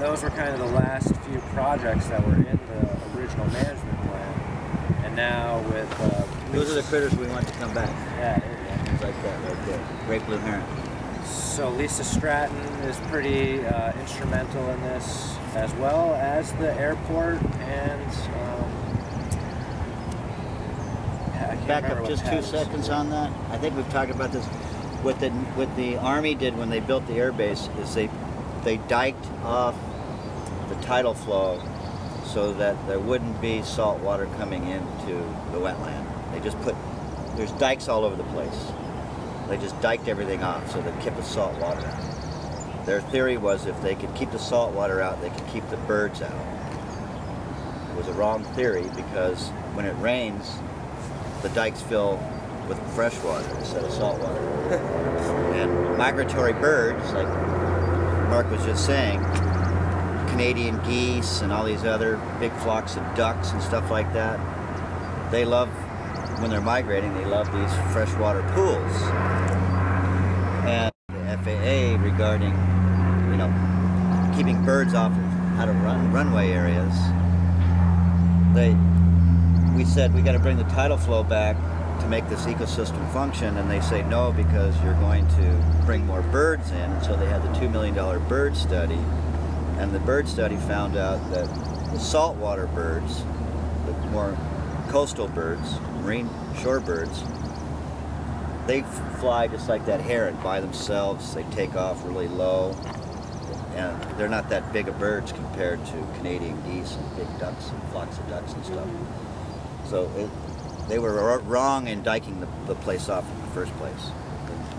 those were kind of the last few projects that were in the original management plan. And now with... those are the critters we want to come back. Yeah, there you go. Things like that right there. Great blue heron. So Lisa Stratton is pretty instrumental in this, as well as the airport and... Back up just 2 seconds on that. I think we've talked about this. What the Army did when they built the air base is they diked off the tidal flow so that there wouldn't be salt water coming into the wetland. They just there's dikes all over the place. They just diked everything off so they'd keep the salt water out. Their theory was if they could keep the salt water out, they could keep the birds out. It was a wrong theory because when it rains, the dikes fill with fresh water instead of salt water. And migratory birds, like Mark was just saying, Canadian geese and all these other big flocks of ducks and stuff like that, they love, when they're migrating, they love these freshwater pools. And the FAA regarding, you know, keeping birds out of runway areas, we said we got to bring the tidal flow back to make this ecosystem function, and they say no because you're going to bring more birds in. And so they had the $2 million bird study, and the bird study found out that the saltwater birds, the more coastal birds, marine shore birds, they fly just like that heron by themselves. They take off really low, and they're not that big of birds compared to Canadian geese and big ducks and flocks of ducks and stuff. So they were wrong in diking the place off in the first place,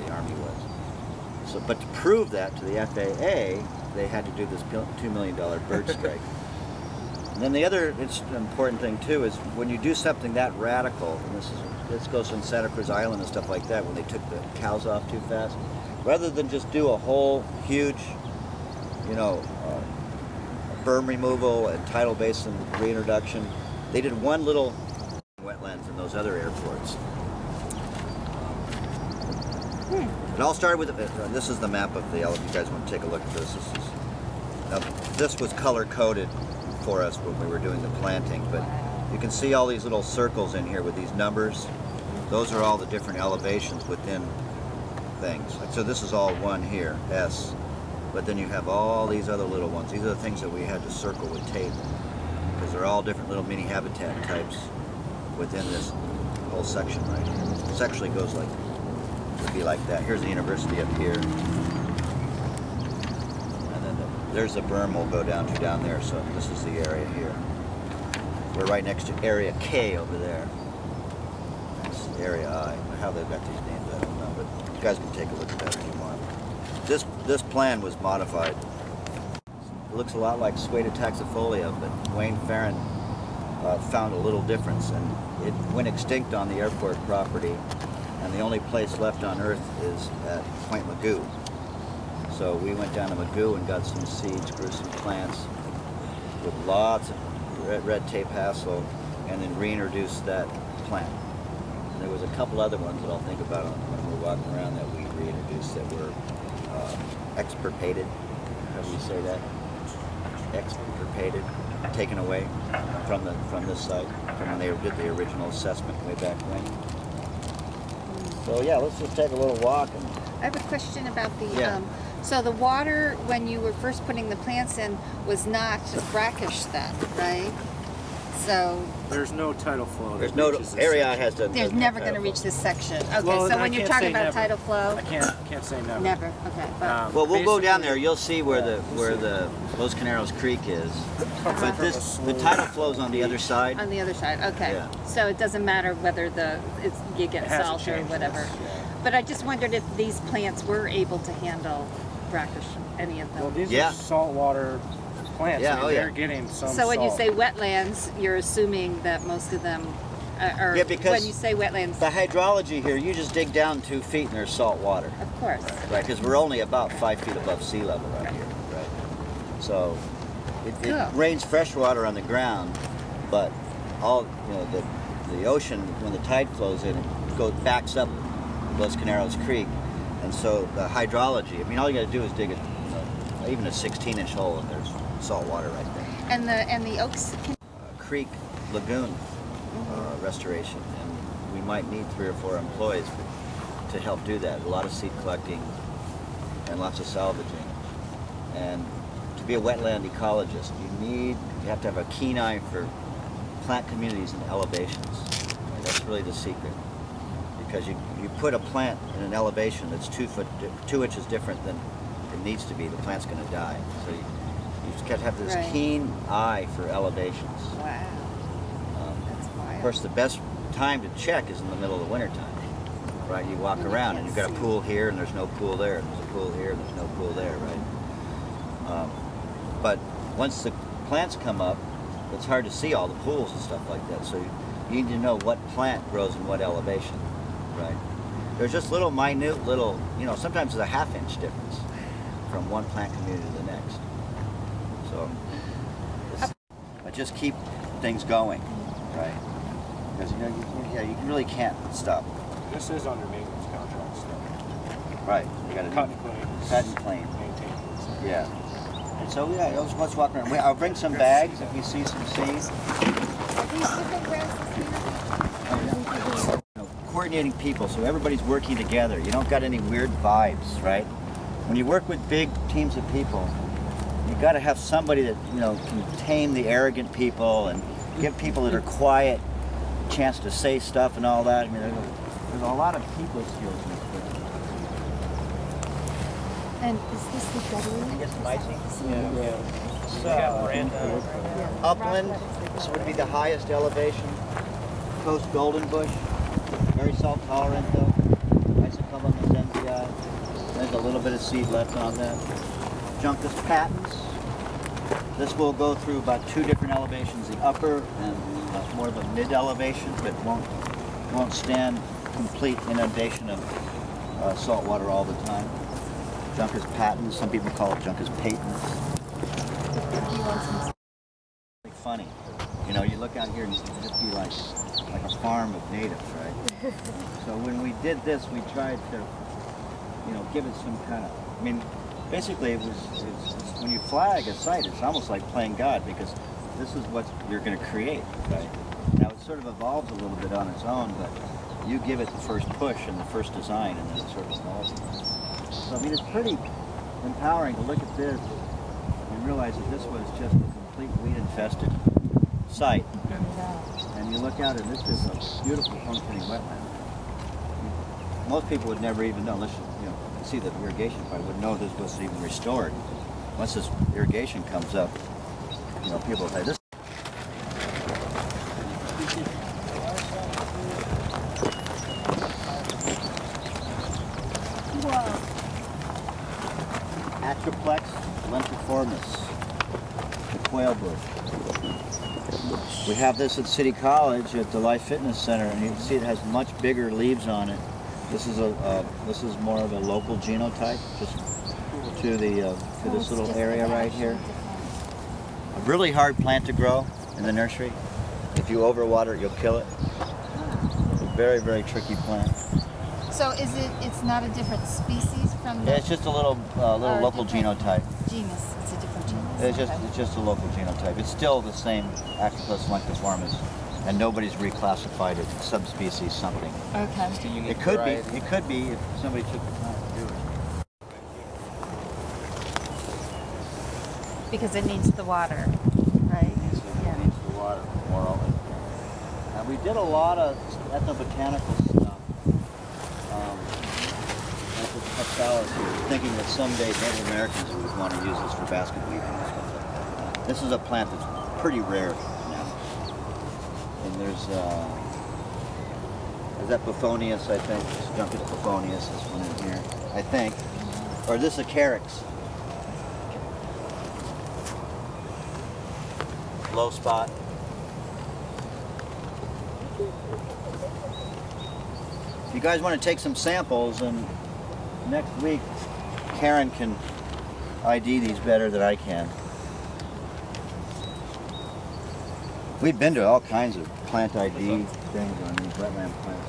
the Army was. So, but to prove that to the FAA, they had to do this $2 million bird strike. And then the other important thing too is when you do something that radical, and this goes on Santa Cruz Island and stuff like that, when they took the cows off too fast, rather than just do a whole huge, you know, berm removal and tidal basin reintroduction, they did one little wetlands in those other airports. It all started with, this is the map of the, if you guys want to take a look at this, this was color-coded for us when we were doing the planting, but you can see all these little circles in here with these numbers. Those are all the different elevations within things. Like, so this is all one here, S, but then you have all these other little ones. These are the things that we had to circle with tape, because they're all different little mini habitat types within this whole section right here. This actually goes like, would be like that. Here's the university up here. And then there's the berm we'll go down to down there, so this is the area here. We're right next to Area K over there. That's Area I. How they've got these names, I don't know, but you guys can take a look at that if you want. This plan was modified. It looks a lot like Sueta taxifolia, but Wayne Farron found a little difference, and it went extinct on the airport property, and the only place left on Earth is at Point Magoo. So we went down to Magoo and got some seeds, grew some plants with lots of red tape hassle, and then reintroduced that plant. And there was a couple other ones that I'll think about when we're walking around that we reintroduced that were extirpated. How do you say that? Extirpated, taken away from this site, from when they did the original assessment way back when. So yeah, let's just take a little walk. And I have a question about the, so the water when you were first putting the plants in was not brackish then, right? So there's no tidal flow. There's no area has to. There's never going to reach this section. Okay, well, so when you're talking about tidal flow, I can't say never. Never. Okay. But well, we'll go down there. You'll see where the Los Caneros Creek is. But the tidal flows on the other side. On the other side. Okay. Yeah. So it doesn't matter whether you get salt or whatever. Yeah. But I just wondered if these plants were able to handle brackish, any of them. Well, these are saltwater plants. Yeah, I mean, they're getting some So when salt. you say wetlands, you're assuming that most of them are, because when you say wetlands. The hydrology here, you just dig down 2 feet and there's salt water. Of course. Right, because we're only about 5 feet above sea level right here, right? So it rains fresh water on the ground, but all, you know, the ocean, when the tide flows in, it backs up Los Caneros Creek. And so the hydrology, I mean, all you got to do is dig even a 16-inch hole, and there's salt water right there. And the oaks. Creek lagoon restoration, and we might need 3 or 4 employees to help do that. A lot of seed collecting and lots of salvaging. And to be a wetland ecologist, you have to have a keen eye for plant communities and elevations. And that's really the secret, because you put a plant in an elevation that's 2 inches different than it needs to be, the plant's going to die. So you just got to have this keen eye for elevations. Wow. That's wild. Of course, the best time to check is in the middle of the winter time, right? You walk around and you've got a pool here and there's no pool there, and there's a pool here and there's no pool there, right? But once the plants come up, it's hard to see all the pools and stuff like that. So you need to know what plant grows in what elevation, right? There's just minute little, sometimes there's a ½ inch difference from one plant community to the next. So, but just keep things going, right? Because you really can't stop. This is under maintenance contract still. Right. You got to cut and clean. Maintain. Yeah. And so let's walk around. I'll bring some bags if you see some seeds. Coordinating people, so everybody's working together. You don't got any weird vibes, right? When you work with big teams of people, you got to have somebody that can tame the arrogant people and give people that are quiet a chance to say stuff and all that. I mean, there's a lot of people skills in this thing. And is this the guttering? I guess micing. Yeah. So, upland, this would be the highest elevation. Coast golden bush, very salt tolerant though. Isocumba mezentii. There's a little bit of seed left on that. Juncus patens. This will go through about 2 different elevations, the upper and more of a mid elevation, but won't stand complete inundation of salt water all the time. Juncus patens, some people call it Juncus patens. Funny. You look out here and you can just be like a farm of natives, right? So when we did this, we tried to, give it some kind of, basically it's when you flag a site, it's almost like playing God, because this is what you're going to create, right? Now it sort of evolves a little bit on its own, but you give it the first push and the first design, and then it sort of evolves. So it's pretty empowering to look at this and realize that this was just a complete weed-infested site. And you look out and this is a beautiful functioning wetland. Most people would never even know, unless you see the irrigation part, would know this was even restored. Once this irrigation comes up, people will say this. Atroplex lentiformis, the quail bush. We have this at City College at the Life Fitness Center, and you can see it has much bigger leaves on it. This is more of a local genotype, just to this little area right here. A really hard plant to grow in the nursery. If you overwater it, you'll kill it. It's a very, very tricky plant. So it's not a different species from the... Yeah, it's just a little local genotype. Genus, it's a different genus. It's just a local genotype. It's still the same Atroplex lentiformis, and nobody's reclassified it subspecies something. Okay. It could be if somebody took the time to do it. Because it needs the water, right? It needs the water, moreover. And we did a lot of ethnobotanical stuff. Thinking that someday Native Americans would want to use this for basket weaving and stuff like that. This is a plant that's pretty rare now. And there's that Buffonius, I think. This Juncus Buffonius, this one in here, I think. Or this is a Carex. Low spot. If you guys want to take some samples, and next week Karen can ID these better than I can. We've been to all kinds of plant ID things on these wetland plants.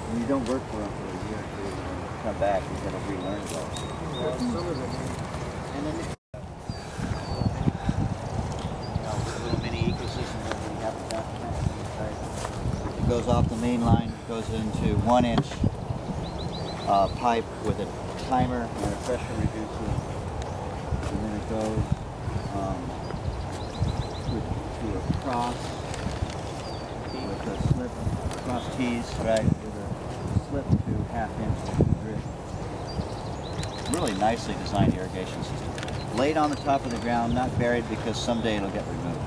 When you don't work for them for a year or two, and come back, you've got to relearn those. goes off the main line, goes into 1-inch pipe with a timer and a pressure reducer, and then it goes to a cross with a slip, cross tees, right, with a slip to 1/2 inch drip. Really nicely designed irrigation system. Laid on the top of the ground, not buried because someday it'll get removed.